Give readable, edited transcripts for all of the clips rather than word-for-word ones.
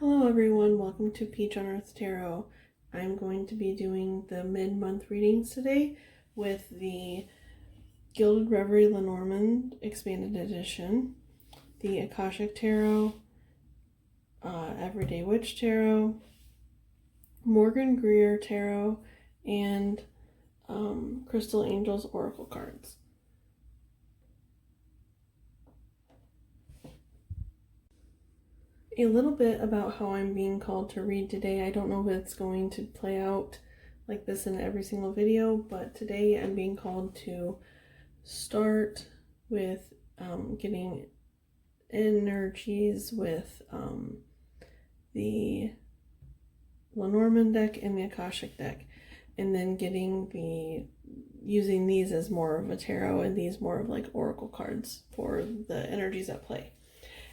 Hello everyone, welcome to Peach on Earth Tarot. I'm going to be doing the mid-month readings today with the Gilded Reverie Lenormand Expanded Edition, the Akashic Tarot, Everyday Witch Tarot, Morgan Greer Tarot, and Crystal Angels Oracle cards. A little bit about how I'm being called to read today. I don't know if it's going to play out like this in every single video, but today I'm being called to start with getting energies with the Lenormand deck and the Akashic deck, and then using these as more of a tarot and these more of like oracle cards for the energies at play.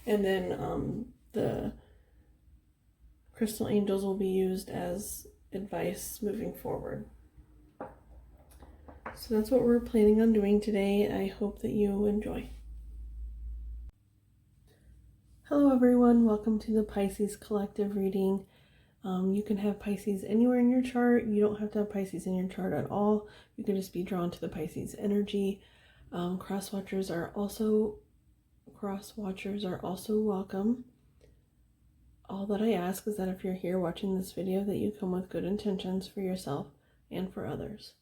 And then the crystal angels will be used as advice moving forward. So that's what we're planning on doing today. I hope that you enjoy. Hello everyone, welcome to the Pisces collective reading. You can have Pisces anywhere in your chart. You don't have to have Pisces in your chart at all. You can just be drawn to the Pisces energy. Cross watchers are also welcome. All that I ask is that if you're here watching this video, that you come with good intentions for yourself and for others.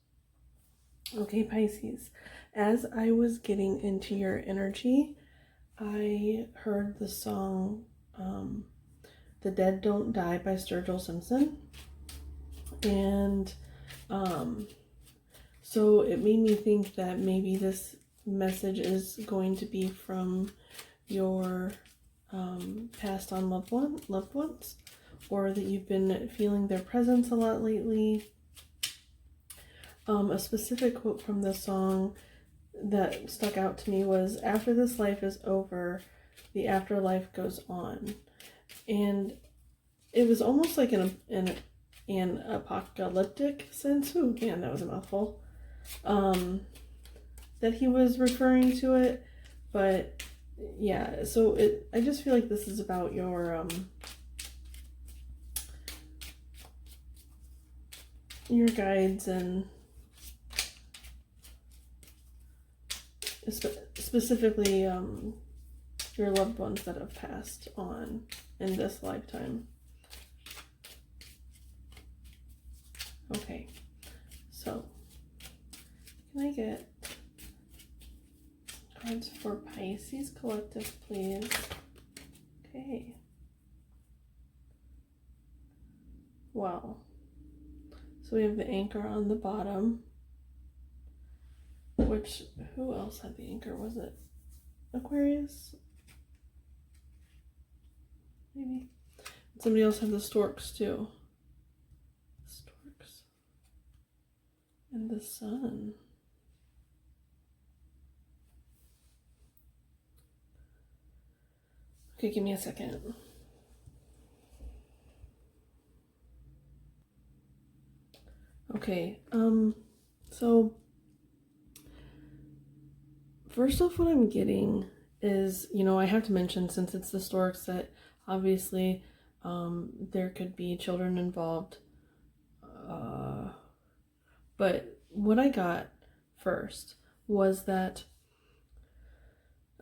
Okay, Pisces, as I was getting into your energy, I heard the song The Dead Don't Die by Sturgill Simpson. And so it made me think that maybe this message is going to be from your passed on loved ones, or that you've been feeling their presence a lot lately. A specific quote from the song that stuck out to me was, "After this life is over, the afterlife goes on." And it was almost like an apocalyptic sense. Ooh, man, that was a mouthful. That he was referring to it, but yeah, so I just feel like this is about your guides and specifically your loved ones that have passed on in this lifetime. Okay, so can I get cards for Pisces collective, please? Okay. Well, so we have the anchor on the bottom, which, who else had the anchor? Was it Aquarius? Maybe. Somebody else had the storks too. Storks. And the sun. Okay, give me a second. Okay, so first off, what I'm getting is, I have to mention, since it's the storks, that obviously there could be children involved. But what I got first was that,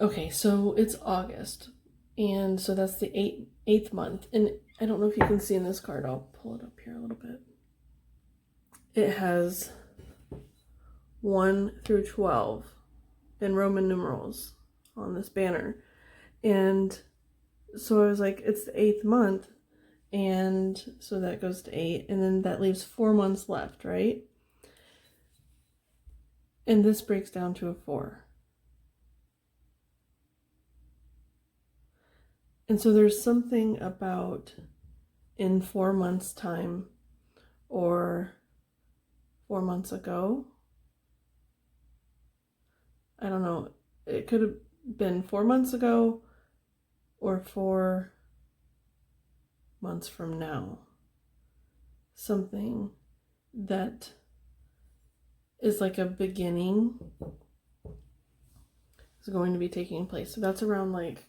okay, so it's August, and so that's the eighth month, and I don't know if you can see in this card, I'll pull it up here a little bit. It has 1 through 12 in Roman numerals on this banner, and so I was like, it's the 8th month, and so that goes to 8, and then that leaves 4 months left, right? And this breaks down to a 4. And so there's something about in 4 months' time, or 4 months ago. I don't know. It could have been 4 months ago or 4 months from now. Something that is like a beginning is going to be taking place. So that's around like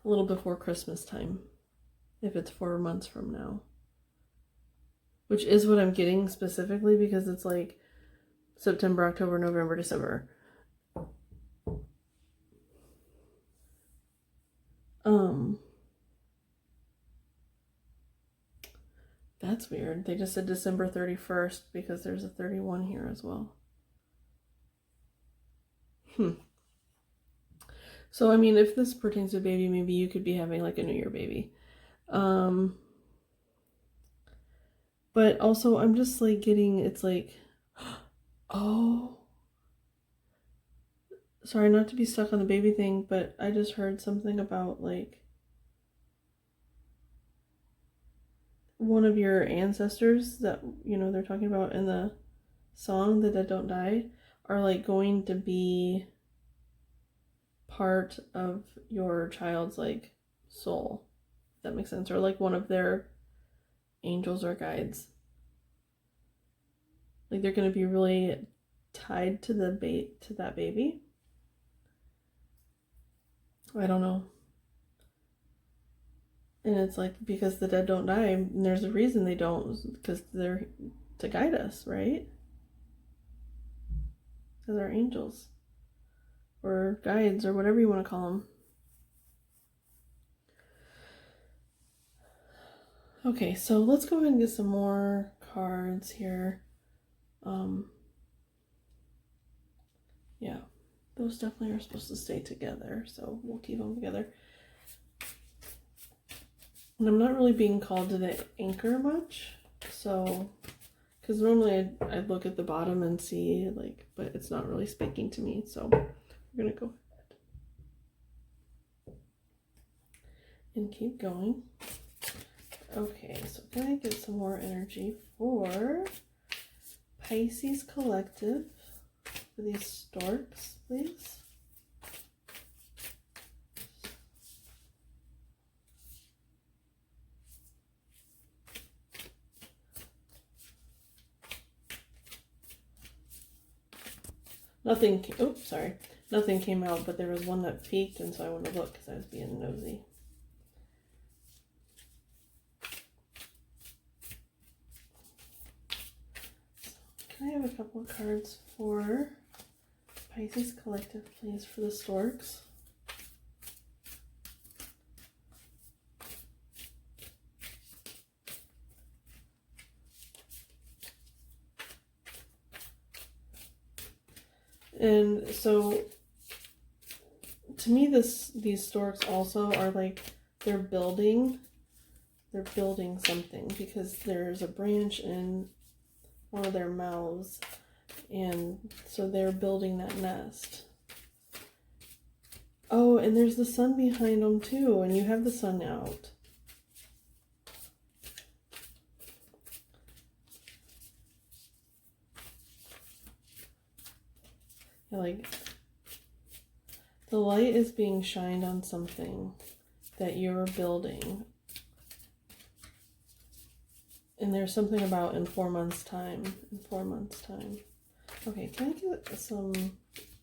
a little before Christmas time. if it's 4 months from now. Which is what I'm getting specifically, because it's like September, October, November, December. That's weird. They just said December 31st because there's a 31 here as well. So, I mean, if this pertains to a baby, maybe you could be having like a New Year baby. But also, I'm just like getting, it's like, oh, sorry, not to be stuck on the baby thing, but I just heard something about like one of your ancestors that, you know, they're talking about in the song, The Dead Don't Die, are like going to be part of your child's like soul. If that makes sense. Or like one of their angels or guides. Like they're going to be really tied to to that baby. I don't know. And it's like, because the dead don't die, and there's a reason they don't, because they're to guide us, right? Because they're angels. Or guides, or whatever you want to call them. Okay, so let's go ahead and get some more cards here. Yeah, those definitely are supposed to stay together, so we'll keep them together. And I'm not really being called to the anchor much, so, because normally I'd look at the bottom and see, like, but it's not really speaking to me, so we're gonna go ahead and keep going. Okay, so can I get some more energy for Pisces Collective for these storks, please? Nothing came out, but there was one that peeked, and so I wanted to look because I was being nosy. Can I have a couple of cards for Pisces Collective, please, for the storks? And so, to me, these storks also are like, they're building something, because there's a branch in one of their mouths, and so they're building that nest. Oh, and there's the sun behind them too, and you have the sun out. Like, the light is being shined on something that you're building. And there's something about in 4 months' time. Okay, can I get some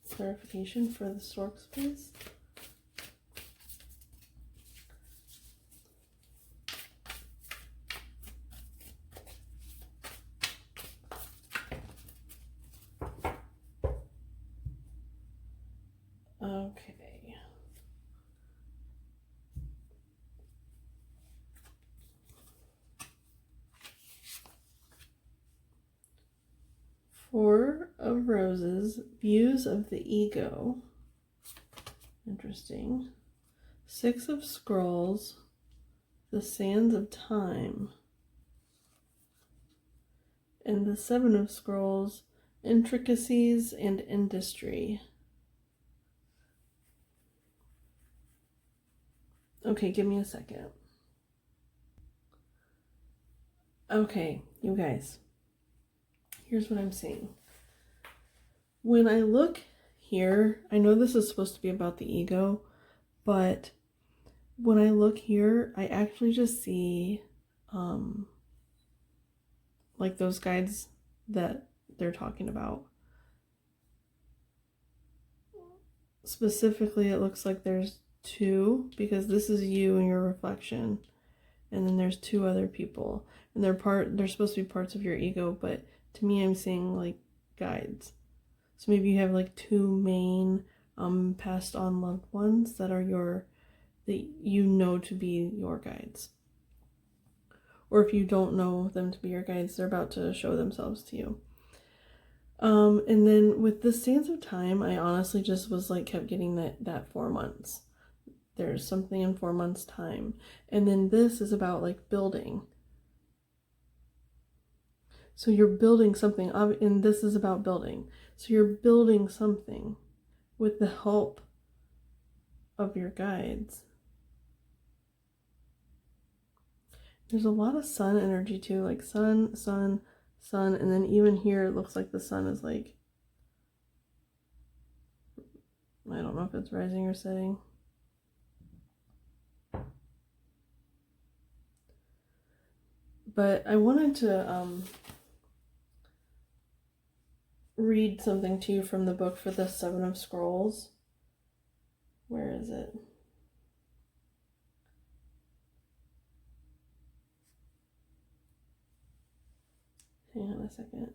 clarification for the storks, please? Okay. Four of Roses, Views of the Ego. Interesting. Six of Scrolls, The Sands of Time. And the Seven of Scrolls, Intricacies and Industry. Okay, give me a second. Okay, you guys. Here's what I'm seeing. When I look here, I know this is supposed to be about the ego, but when I look here, I actually just see like those guides that they're talking about. Specifically, it looks like there's two, because this is you and your reflection, and then there's 2 other people, and they're supposed to be parts of your ego, but to me I'm seeing like guides. So maybe you have like 2 main passed on loved ones that are that you know to be your guides. Or if you don't know them to be your guides, they're about to show themselves to you. And then with the sands of time, I honestly just was like kept getting that 4 months. There's something in 4 months time. And then this is about like building. So you're building something, and this is about building. So you're building something with the help of your guides. There's a lot of sun energy too, like sun, sun, sun, and then even here it looks like the sun is like, I don't know if it's rising or setting. But I wanted to read something to you from the book for the 7 of Scrolls. Where is it? Hang on a second.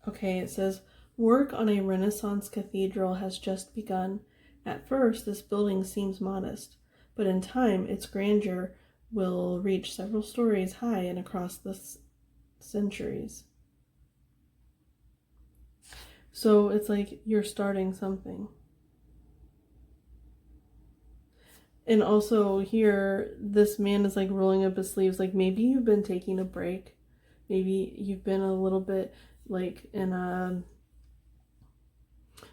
Okay, it says, work on a Renaissance cathedral has just begun. At first, this building seems modest, but in time, its grandeur will reach several stories high and across the centuries. So it's like you're starting something. And also here, this man is like rolling up his sleeves. Like maybe you've been taking a break. Maybe you've been a little bit like in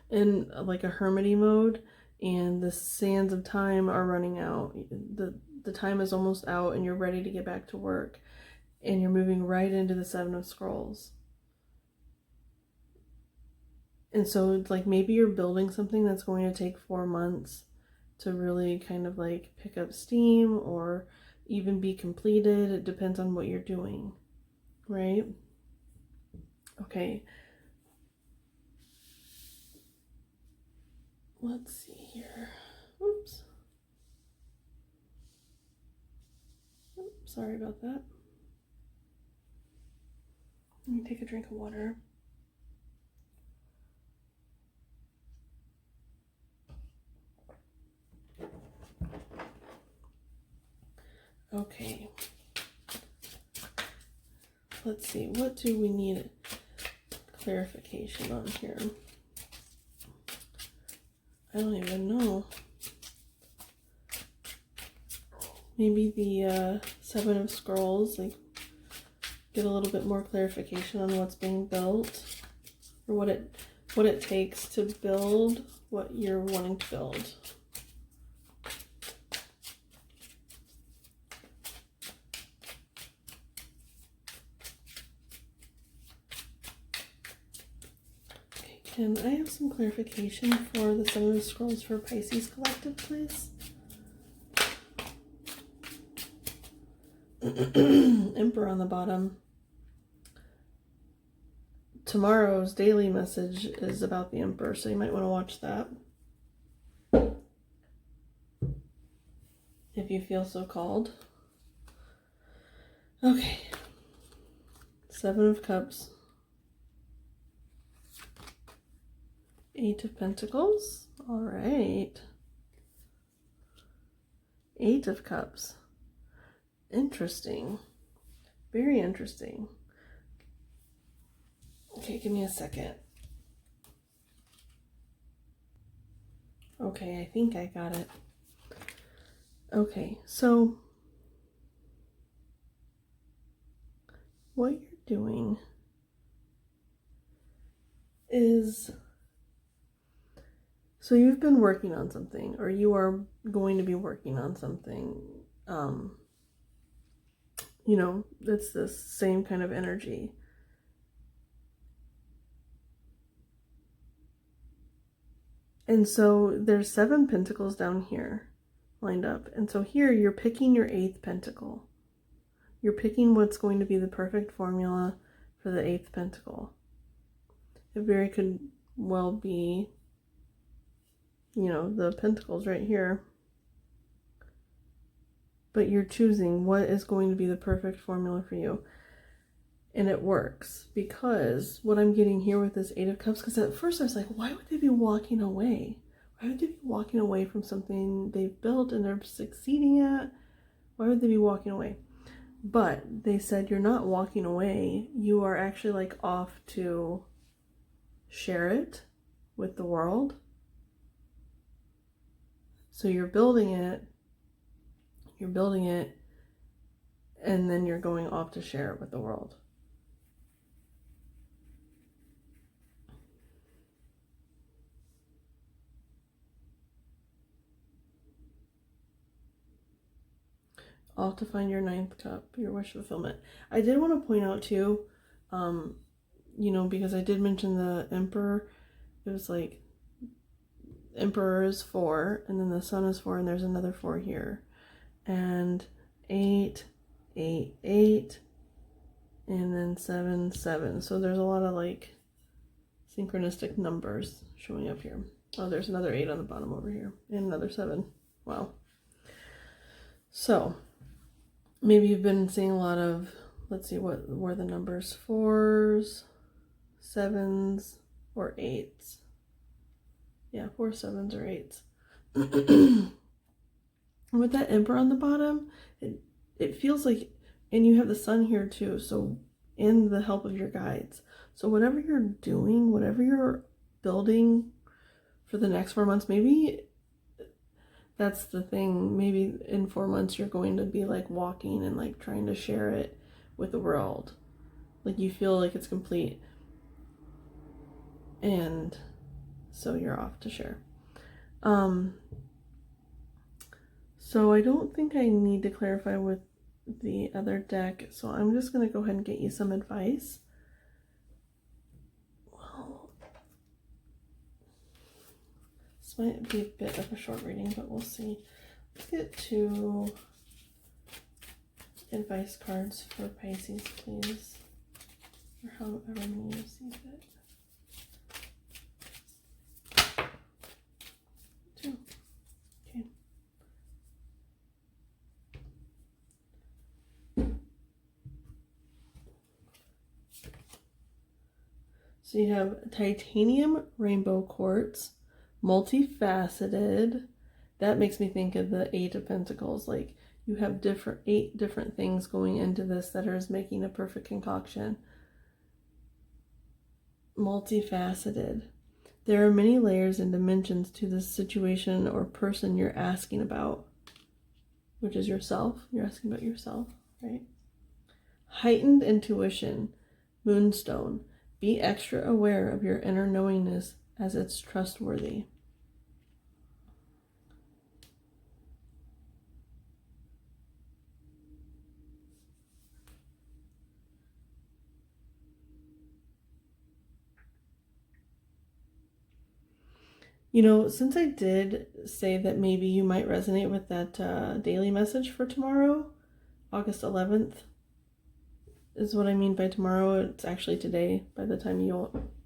like a hermity mode, and the sands of time are running out. The time is almost out, and you're ready to get back to work, and you're moving right into the 7 of Scrolls. And so it's like maybe you're building something that's going to take 4 months to really kind of like pick up steam or even be completed. It depends on what you're doing, right? Okay. Let's see here. Oops. Oops, sorry about that. Let me take a drink of water. Okay. Let's see. What do we need clarification on here? I don't even know. Maybe the 7 of Scrolls, like get a little bit more clarification on what's being built, or what it takes to build what you're wanting to build. Okay, can I have some clarification for the 7 of Scrolls for Pisces Collective, please? Emperor on the bottom. Tomorrow's daily message is about the Emperor, so you might want to watch that if you feel so called. Okay. 7 of Cups. 8 of Pentacles. All right. 8 of Cups. Interesting. Very interesting. Okay, give me a second. Okay, I think I got it. Okay, so what you're doing is, so you've been working on something, or you are going to be working on something. You know, it's this same kind of energy. And so there's 7 pentacles down here lined up. And so here you're picking your 8th pentacle. You're picking what's going to be the perfect formula for the 8th pentacle. It very could well be, you know, the Pentacles right here. But you're choosing what is going to be the perfect formula for you. And it works, because what I'm getting here with this Eight of Cups, because at first I was like, why would they be walking away? Why would they be walking away from something they've built and they're succeeding at? Why would they be walking away? But they said you're not walking away. You are actually like off to share it with the world. So you're building it, and then you're going off to share it with the world. Off to find your ninth cup, your wish fulfillment. I did want to point out too, you know, because I did mention the Emperor. It was like Emperor is 4, and then the Sun is 4, and there's another 4 here, and 8, 8, 8, and then 7, 7. So there's a lot of like synchronistic numbers showing up here. Oh, there's another 8 on the bottom over here, and another 7. Wow. So maybe you've been seeing a lot of, let's see, what were the numbers? 4s, 7s, or 8s. Yeah, 4, 7s, or 8s. With that Emperor on the bottom, it feels like, and you have the Sun here too, so in the help of your guides. So whatever you're doing, whatever you're building for the next 4 months, maybe that's the thing. Maybe in 4 months you're going to be like walking and like trying to share it with the world. Like you feel like it's complete. And so you're off to share. So I don't think I need to clarify with the other deck. So I'm just going to go ahead and get you some advice. Well, this might be a bit of a short reading, but we'll see. Let's get 2 advice cards for Pisces, please. Or however many you see fit. 2. Okay. So you have titanium rainbow quartz, multifaceted. That makes me think of the 8 of Pentacles. Like you have 8 different things going into this that is making a perfect concoction. Multifaceted. There are many layers and dimensions to this situation or person you're asking about, which is yourself. You're asking about yourself, right? Heightened intuition, moonstone. Be extra aware of your inner knowingness as it's trustworthy. You know, since I did say that maybe you might resonate with that daily message for tomorrow, August 11th, is what I mean by tomorrow. It's actually today by the time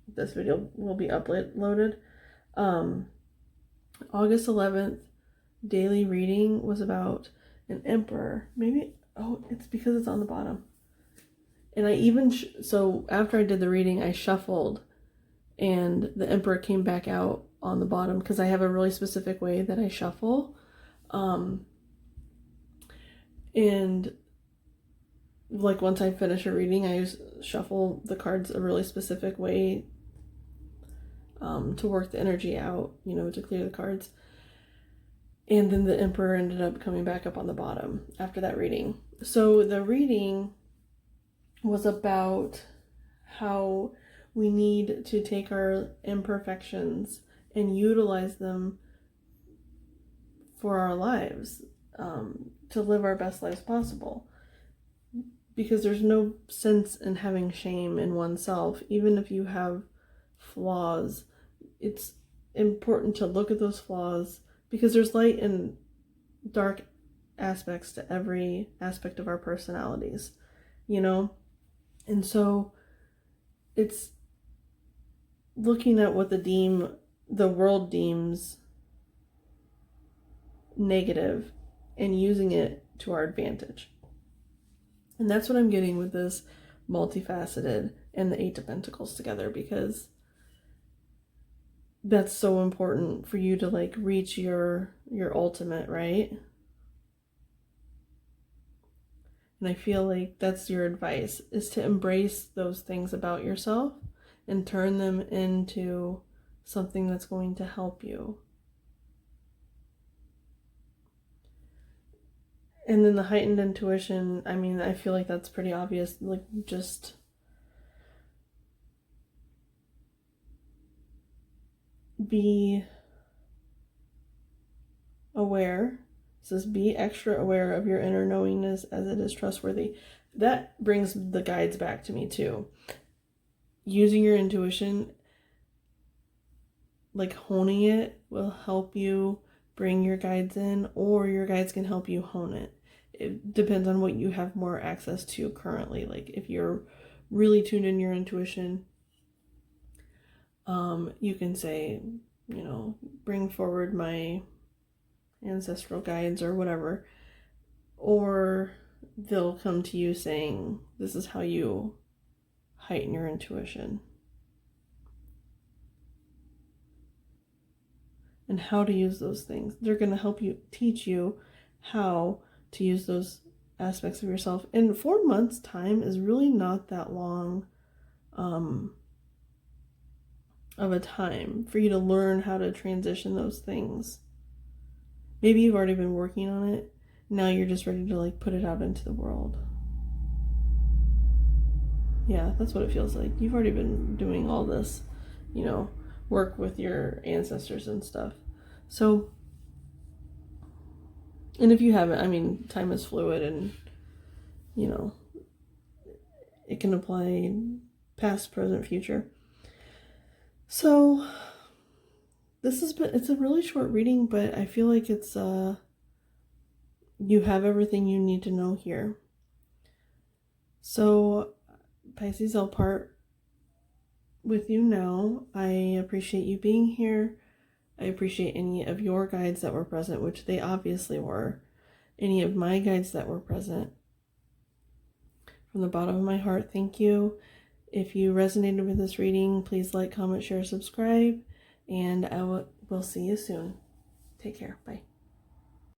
this video will be uploaded. August 11th daily reading was about an Emperor. Maybe, oh, it's because it's on the bottom. And I even, so after I did the reading, I shuffled and the Emperor came back out on the bottom because I have a really specific way that I shuffle. And like once I finish a reading, I shuffle the cards a really specific way to work the energy out, you know, to clear the cards. And then the Emperor ended up coming back up on the bottom after that reading. So the reading was about how we need to take our imperfections and utilize them for our lives, to live our best lives possible. Because there's no sense in having shame in oneself. Even if you have flaws, it's important to look at those flaws, because there's light and dark aspects to every aspect of our personalities, you know? And so it's looking at what the world deems negative and using it to our advantage. And that's what I'm getting with this multifaceted and the Eight of Pentacles together, because that's so important for you to like reach your ultimate, right? And I feel like that's your advice, is to embrace those things about yourself and turn them into something that's going to help you. And then the heightened intuition, I mean, I feel like that's pretty obvious. Like, just be aware. It says, be extra aware of your inner knowingness as it is trustworthy. That brings the guides back to me too. Using your intuition, like honing it, will help you bring your guides in, or your guides can help you hone it. It depends on what you have more access to currently. Like if you're really tuned in your intuition, you can say, you know, bring forward my ancestral guides or whatever, or they'll come to you saying, this is how you heighten your intuition and how to use those things. They're going to help you, teach you how to use those aspects of yourself. And 4 months time is really not that long of a time for you to learn how to transition those things. Maybe you've already been working on it. Now you're just ready to like put it out into the world. Yeah, that's what it feels like. You've already been doing all this, you know, work with your ancestors and stuff. So, and if you haven't, I mean, time is fluid and, you know, it can apply past, present, future. So it's a really short reading, but I feel like it's you have everything you need to know here. So Pisces, I'll part with you now. I appreciate you being here. I appreciate any of your guides that were present, which they obviously were. Any of my guides that were present. From the bottom of my heart, thank you. If you resonated with this reading, please like, comment, share, subscribe, and I will see you soon. Take care. Bye.